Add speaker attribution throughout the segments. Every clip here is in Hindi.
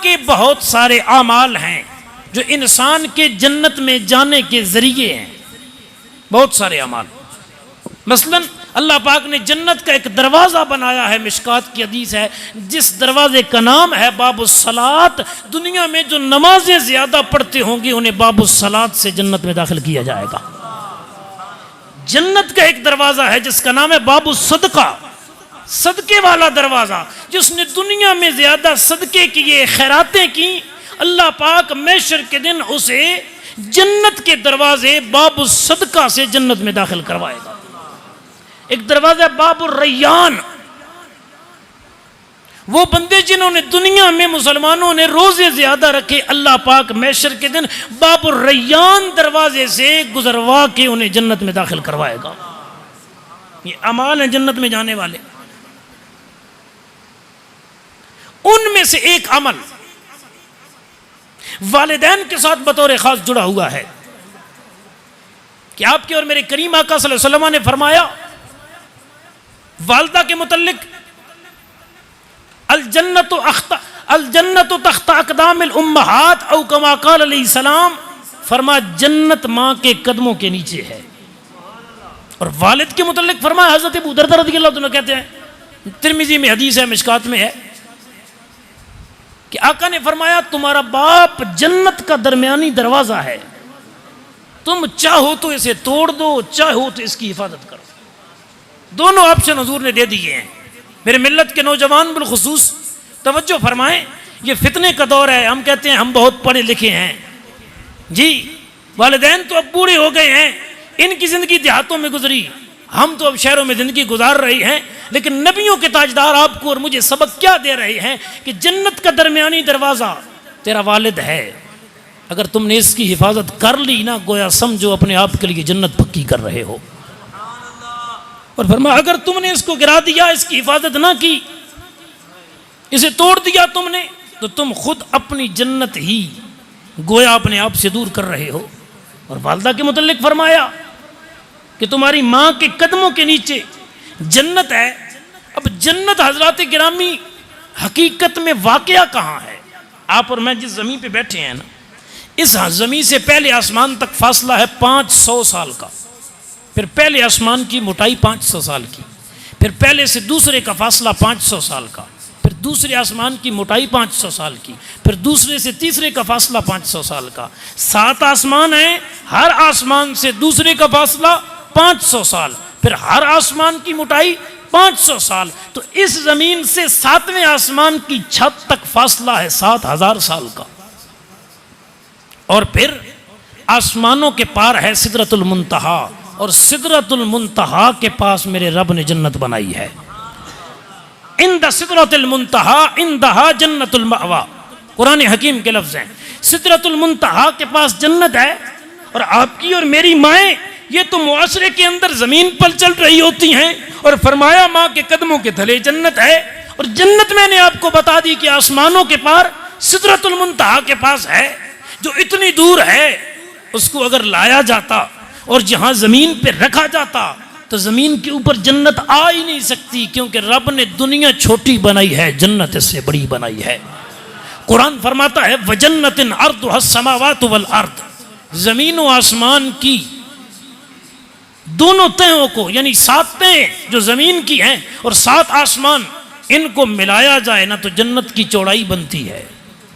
Speaker 1: के बहुत सारे आमाल हैं जो इंसान के जन्नत में जाने के जरिए हैं, बहुत सारे अमाल। मसलन अल्लाह पाक ने जन्नत का एक दरवाज़ा बनाया है, मिशकात की हदीस है, जिस दरवाजे का नाम है बाबुस्सलात। दुनिया में जो नमाजें ज़्यादा पढ़ते होंगे उन्हें बाबुस्सलात से जन्नत में दाखिल किया जाएगा। जन्नत का एक दरवाज़ा है जिसका नाम है बाबुस्सदका, सदके वाला दरवाज़ा। जिसने दुनिया में ज़्यादा सदके किए, खैरातें की, अल्लाह पाक महशर के दिन उसे जन्नत के दरवाजे बाबुस्सदका से जन्नत में दाखिल करवाएगा। एक दरवाजा बाबुर रैयान, वो बंदे जिन्होंने दुनिया में मुसलमानों ने रोजे ज्यादा रखे, अल्लाह पाक महशर के दिन बाबुर रैयान दरवाजे से गुजरवा के उन्हें जन्नत में दाखिल करवाएगा। ये अमाल हैं जन्नत में जाने वाले। उनमें से एक अमल वालिदैन के साथ बतौर खास जुड़ा हुआ है कि आपके और मेरे करीम आका सल्लल्लाहु अलैहि वसल्लम ने फरमाया वालदा के मुतल्लिक, अल जन्नतु तख्ता अक़दामिल उम्महात औ कमा क़ाल अलैहिस्सलाम, फरमा जन्नत माँ के कदमों के नीचे है। और वालिद के मुतल्लिक फरमाया, हज़रत अबू दरदा रज़ियल्लाहु अन्हु कहते हैं, तिरमिज़ी में हदीस है, मिशकात में है कि आका ने फरमाया तुम्हारा बाप जन्नत का दरमियानी दरवाज़ा है, तुम चाहो तो इसे तोड़ दो, चाहो तो इसकी हिफाजत करो। दोनों ऑप्शन हुजूर ने दे दिए हैं। मेरे मिल्लत के नौजवान बिलखुसूस तवज्जो फरमाएं, ये फितने का दौर है। हम कहते हैं हम बहुत पढ़े लिखे हैं जी, वालिदैन तो अब बूढ़े हो गए हैं, इनकी ज़िंदगी देहातों में गुजरी, हम तो अब शहरों में ज़िंदगी गुजार रहे हैं। लेकिन नबियों के ताजदार आपको और मुझे सबक क्या दे रहे हैं कि जन्नत का दरमियानी दरवाज़ा तेरा वालिद है। अगर तुमने इसकी हिफाजत कर ली ना, गोया समझो अपने आप के लिए जन्नत पक्की कर रहे हो। और फरमाया अगर तुमने इसको गिरा दिया, इसकी हिफाजत ना की, इसे तोड़ दिया तुमने, तो तुम खुद अपनी जन्नत ही गोया अपने आप से दूर कर रहे हो। और वालदा के मुतल्लिक फरमाया कि तुम्हारी माँ के कदमों के नीचे जन्नत है। अब जन्नत हजरात गिरामी हकीकत में वाकया कहाँ है? आप और मैं जिस ज़मीन पे बैठे हैं ना, इस ज़मीन से पहले आसमान तक फासला है 500 साल का। फिर पहले आसमान की मोटाई 500 साल की, फिर पहले से दूसरे का फासला 500 साल का, फिर दूसरे आसमान की मोटाई 500 साल की, फिर दूसरे से तीसरे का फासला 500 साल का। 7 आसमान हैं, हर आसमान से दूसरे का फासला 500 साल, फिर हर आसमान की मोटाई 500 साल। तो इस जमीन से 7वें आसमान की छत तक फासला है 7000 साल का। और फिर आसमानों के पार है सिदरतुल मुंतहा, और सिदरतुल मुंतहा के पास मेरे रब ने जन्नत बनाई है। इंद सिदरतुल मुंतहा इंदहा जन्नतुल मअवा, कुरान हकीम के लफ्ज़ हैं। सिदरतुल मुंतहा के पास जन्नत है। और आपकी और मेरी माएँ ये तो मुआशरे के अंदर ज़मीन पर चल रही होती हैं, और फरमाया माँ के कदमों के तले जन्नत है। और जन्नत मैंने आपको बता दी कि आसमानों के पार सिदरतुल मुंतहा के पास है, जो इतनी दूर है। उसको अगर लाया जाता और जहां जमीन पे रखा जाता तो जमीन के ऊपर जन्नत आ ही नहीं सकती, क्योंकि रब ने दुनिया छोटी बनाई है, जन्नत इससे बड़ी बनाई है। कुरान फरमाता है वजन्नतिन अर्दुहस समावातु वल अर्द, जमीन व आसमान की दोनों तहों को, यानी 7 तहें जो जमीन की हैं और 7 आसमान, इनको मिलाया जाए ना तो जन्नत की चौड़ाई बनती है।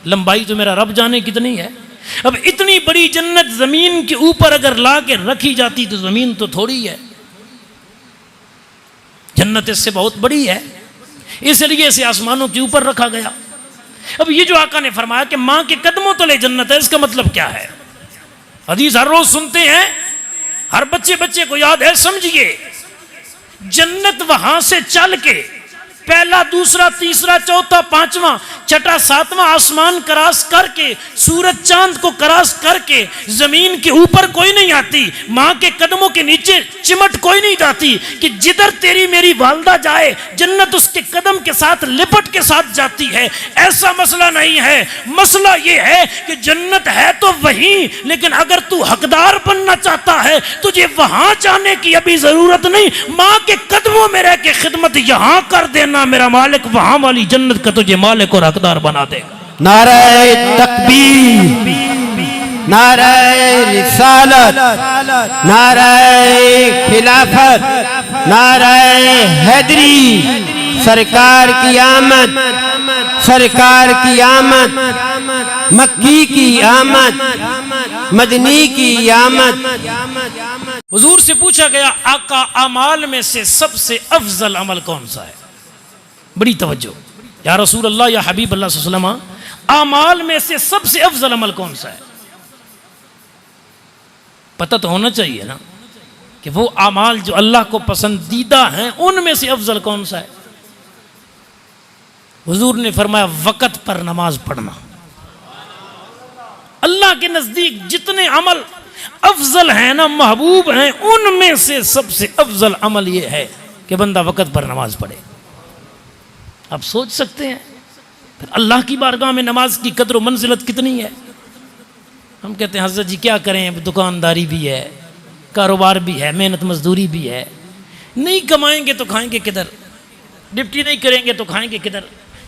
Speaker 1: लंबाई तो मेरा रब जाने कितनी है। अब इतनी बड़ी जन्नत जमीन के ऊपर अगर ला के रखी जाती तो जमीन तो थोड़ी है, जन्नत इससे बहुत बड़ी है, इसलिए इसे आसमानों के ऊपर रखा गया। अब ये जो आका ने फरमाया कि माँ के कदमों तले जन्नत है, इसका मतलब क्या है? हदीस हर रोज सुनते हैं, हर बच्चे को याद है। समझिए, जन्नत वहां से चल के पहला, दूसरा, तीसरा, चौथा, 5वां, छठा, 7वां आसमान क्रॉस करके, सूरज चांद को क्रॉस करके जमीन के ऊपर कोई नहीं आती, माँ के कदमों के नीचे चिमट कोई नहीं जाती कि जिधर तेरी मेरी वालदा जाए जन्नत उसके कदम के साथ लिपट के साथ जाती है। ऐसा मसला नहीं है। मसला ये है कि जन्नत है तो वहीं, लेकिन अगर तू हकदार बनना चाहता है तुझे वहां जाने की अभी जरूरत नहीं, माँ के कदमों में रह के खिदमत यहां कर देना, मेरा मालिक वहां वाली जन्नत का तुझे मालिक और हकदार बना देगा।
Speaker 2: नारे तकबीर, नारे रिसालत, नारे खिलाफत, नारे हैदरी, सरकार की आमद, सरकार की आमद, मक्की की आमद, मदनी की आमद।
Speaker 1: हुजूर से पूछा गया आका अमाल में से सबसे अफजल अमल कौन सा है? बड़ी तवज्जो, या रसूल अल्लाह या हबीब अल्लाह सल्लल्लाहु अलैहि वसल्लम, अमाल में से सबसे अफजल अमल कौन सा है? पता तो होना चाहिए ना कि वो अमाल जो अल्लाह को पसंदीदा हैं उनमें से अफजल कौन सा है? हुजूर ने फरमाया वक़्त पर नमाज पढ़ना। अल्लाह के नज़दीक जितने अमल अफजल हैं ना, महबूब हैं, उनमें से सबसे अफजल अमल यह है कि बंदा वक़्त पर नमाज पढ़े। आप सोच सकते हैं फिर अल्लाह की बारगाह में नमाज की कदर व मंजिलत कितनी है। हम कहते हैं हज़रत जी क्या करें, दुकानदारी भी है, कारोबार भी है, मेहनत मजदूरी भी है, नहीं कमाएंगे तो खाएंगे किधर, ड्यूटी नहीं करेंगे तो खाएंगे किधर।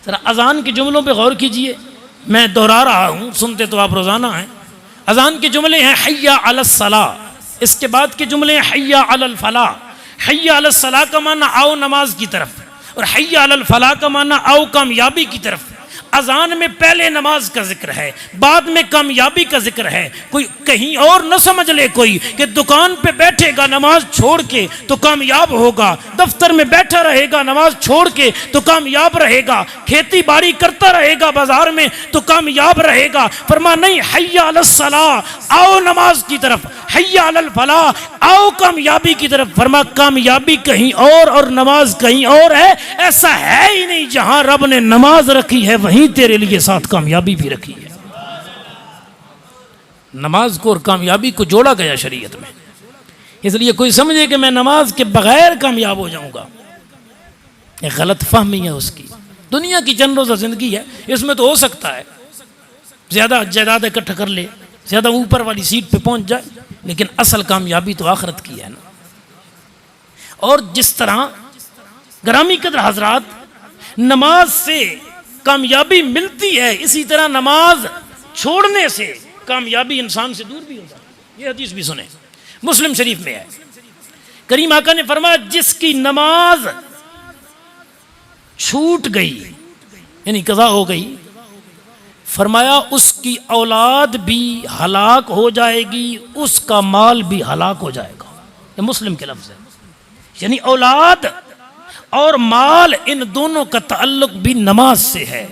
Speaker 1: जरा अजान के जुमलों पे गौर कीजिए, मैं दोहरा रहा हूँ, सुनते तो आप रोज़ाना हैं। अजान के जुमले हैं हय्या अलस सलाह, इसके बाद के जुमले हैं हय्या अलल फलाह। हय्या अलस सलाह का माना आओ नमाज की तरफ, और हय्या अलल फलाह का माना आओ कामयाबी की तरफ। अजान में पहले नमाज का जिक्र है, बाद में कामयाबी का जिक्र है। कोई कहीं और न समझ ले कोई कि दुकान पे बैठेगा नमाज छोड़ के तो कामयाब होगा, दफ्तर में बैठा रहेगा नमाज छोड़ के तो कामयाब रहेगा, खेती बाड़ी करता रहेगा बाजार में तो कामयाब रहेगा। फरमा नहीं, हय्या अलस सलाह, आओ नमाज की तरफ, हय्या अलल फलाह, आओ कामयाबी की तरफ। फरमा कामयाबी कहीं और नमाज कहीं और है। ऐसा है ही नहीं, जहां रब ने नमाज रखी है वहीं तेरे लिए साथ कामयाबी भी रखी है। नमाज को और कामयाबी को जोड़ा गया शरीयत में। इसलिए कोई समझे कि मैं नमाज के बगैर कामयाब हो जाऊंगा, एक गलत फहमी है उसकी। दुनिया की चंद रोज़ा जिंदगी है, इसमें तो हो सकता है ज्यादा जायदाद इकट्ठा कर ले, ज्यादा ऊपर वाली सीट पे पहुंच जाए, लेकिन असल कामयाबी तो आखिरत की है ना। और जिस तरह ग्रामी कदर हजरात नमाज से कामयाबी मिलती है, इसी तरह नमाज छोड़ने से कामयाबी इंसान से दूर भी हो जाती है। ये हदीस भी सुने, मुस्लिम शरीफ में है। करीम आका ने फरमाया जिसकी नमाज छूट गई यानी कज़ा हो गई, फरमाया उसकी औलाद भी हलाक हो जाएगी, उसका माल भी हलाक हो जाएगा। ये मुस्लिम के लफ्ज़ है। यानी औलाद और माल इन दोनों का ताल्लुक भी नमाज से है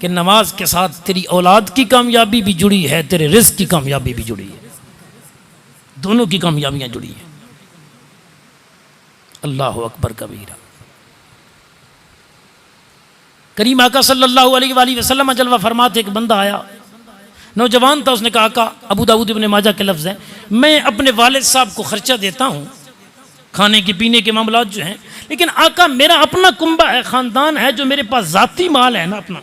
Speaker 1: कि नमाज के साथ तेरी औलाद की कामयाबी भी जुड़ी है, तेरे रिज़्क़ की कामयाबी भी जुड़ी है, दोनों की कामयाबियां जुड़ी हैं। अल्लाह अकबर कबीरा। करीम आका सल्लल्लाहु अलैहि वसल्लम जलवा फरमाते एक बंदा आया, नौजवान था, उसने कहा आका, अबू दाऊद इब्न माजा के लफ्ज़ हैं, मैं अपने वालिद साहब को खर्चा देता हूँ खाने के पीने के मामलात जो हैं, लेकिन आका मेरा अपना कुंबा है, ख़ानदान है, जो मेरे पास ज़ाती माल है ना अपना,